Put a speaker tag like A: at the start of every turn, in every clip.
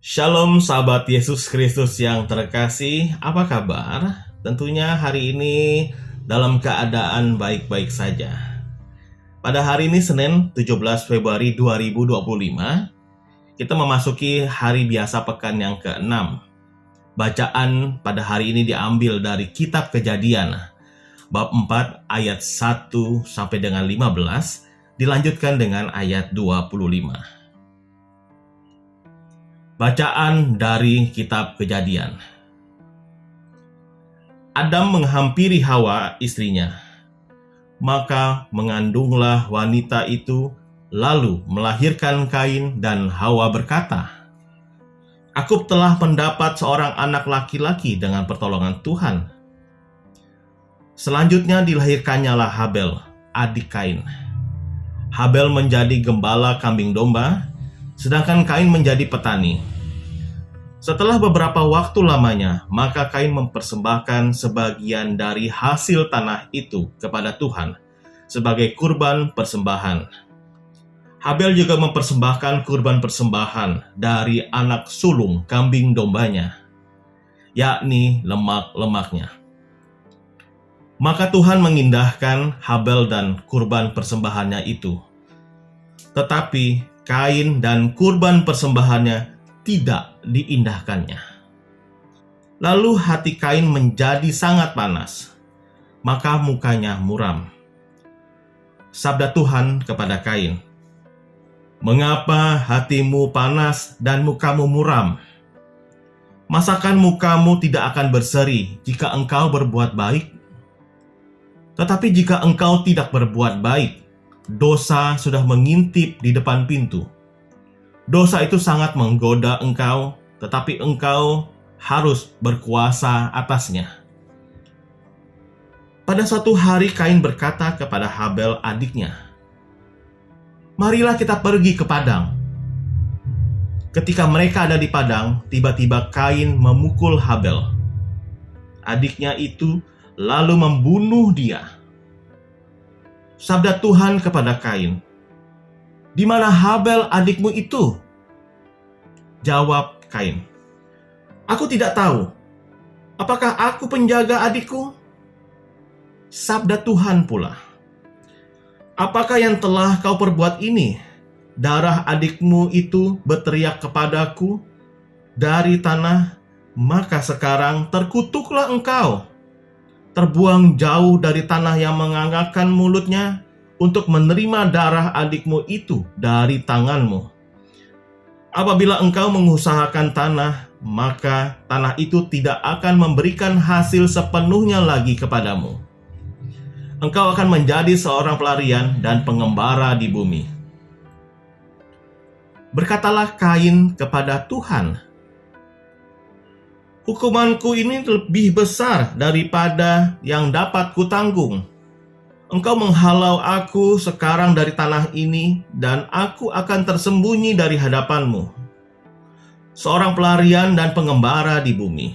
A: Shalom sahabat Yesus Kristus yang terkasih, apa kabar? Tentunya hari ini dalam keadaan baik-baik saja. Pada hari ini Senin 17 Februari 2025, kita memasuki hari biasa pekan yang ke-6. Bacaan pada hari ini diambil dari kitab Kejadian, bab 4 ayat 1 sampai dengan 15, dilanjutkan dengan ayat 25. Bacaan dari kitab Kejadian. Adam menghampiri Hawa istrinya, maka mengandunglah wanita itu, lalu melahirkan Kain, dan Hawa berkata, "Aku telah mendapat seorang anak laki-laki dengan pertolongan Tuhan." Selanjutnya dilahirkannyalah Habel, adik Kain. Habel menjadi gembala kambing domba, sedangkan Kain menjadi petani. Setelah beberapa waktu lamanya, maka Kain mempersembahkan sebagian dari hasil tanah itu kepada Tuhan sebagai kurban persembahan. Habel juga mempersembahkan kurban persembahan dari anak sulung kambing dombanya, yakni lemak-lemaknya. Maka Tuhan mengindahkan Habel dan kurban persembahannya itu. Tetapi Kain dan kurban persembahannya tidak diindahkannya. Lalu hati Kain menjadi sangat panas, maka mukanya muram. Sabda Tuhan kepada Kain, "Mengapa hatimu panas dan mukamu muram? Masakan mukamu tidak akan berseri jika engkau berbuat baik? Tetapi jika engkau tidak berbuat baik, dosa sudah mengintip di depan pintu. Dosa itu sangat menggoda engkau, tetapi engkau harus berkuasa atasnya." Pada suatu hari Kain berkata kepada Habel adiknya, "Marilah kita pergi ke padang." Ketika mereka ada di padang, tiba-tiba Kain memukul Habel, adiknya itu, lalu membunuh dia. Sabda Tuhan kepada Kain, "Di mana Habel adikmu itu?" Jawab Kain, "Aku tidak tahu. Apakah aku penjaga adikku?" Sabda Tuhan pula, "Apakah yang telah kau perbuat ini? Darah adikmu itu berteriak kepadaku dari tanah, maka sekarang terkutuklah engkau. Terbuang jauh dari tanah yang mengangkatkan mulutnya untuk menerima darah adikmu itu dari tanganmu. Apabila engkau mengusahakan tanah, maka tanah itu tidak akan memberikan hasil sepenuhnya lagi kepadamu. Engkau akan menjadi seorang pelarian dan pengembara di bumi." Berkatalah Kain kepada Tuhan, "Hukumanku ini lebih besar daripada yang dapat kutanggung. Engkau menghalau aku sekarang dari tanah ini, dan aku akan tersembunyi dari hadapanmu, seorang pelarian dan pengembara di bumi.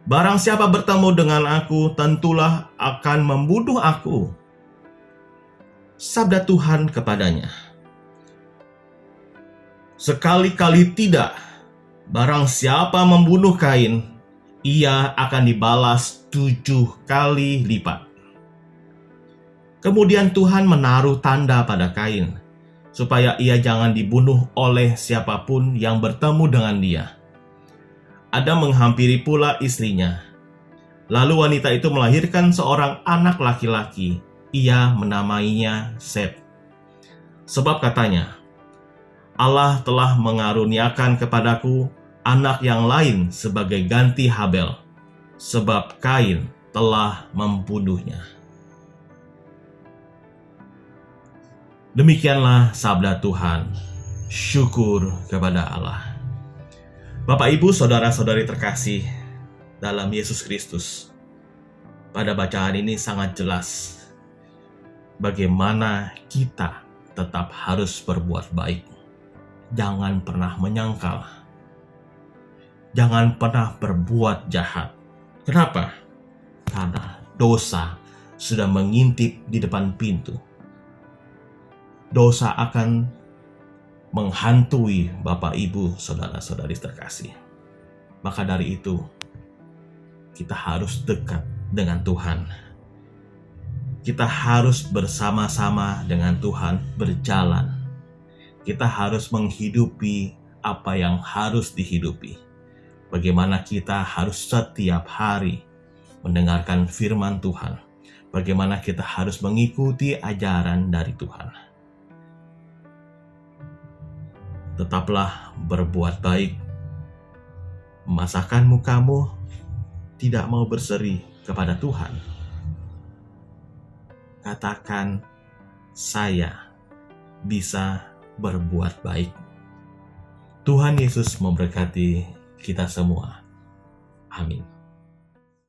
A: Barang siapa bertemu dengan aku, tentulah akan membunuh aku." Sabda Tuhan kepadanya, "Sekali-kali tidak. Barang siapa membunuh Kain, ia akan dibalas 7 kali lipat." Kemudian Tuhan menaruh tanda pada Kain, supaya ia jangan dibunuh oleh siapapun yang bertemu dengan dia. Adam menghampiri pula istrinya. Lalu wanita itu melahirkan seorang anak laki-laki. Ia menamainya Set. Sebab katanya, "Allah telah mengaruniakan kepadaku anak yang lain sebagai ganti Habel, sebab Kain telah membunuhnya." Demikianlah sabda Tuhan. Syukur kepada Allah. Bapak, Ibu, saudara-saudari terkasih dalam Yesus Kristus, pada bacaan ini sangat jelas bagaimana kita tetap harus berbuat baik. Jangan pernah menyangkal. Jangan pernah berbuat jahat. Kenapa? Karena dosa sudah mengintip di depan pintu. Dosa akan menghantui Bapak, Ibu, saudara-saudari terkasih. Maka dari itu, kita harus dekat dengan Tuhan. Kita harus bersama-sama dengan Tuhan berjalan. Kita harus menghidupi apa yang harus dihidupi. Bagaimana kita harus setiap hari mendengarkan firman Tuhan. Bagaimana kita harus mengikuti ajaran dari Tuhan. Tetaplah berbuat baik. Memasakkan mukamu, tidak mau berseri kepada Tuhan. Katakan, saya bisa berbuat baik. Tuhan Yesus memberkati kita semua. Amin.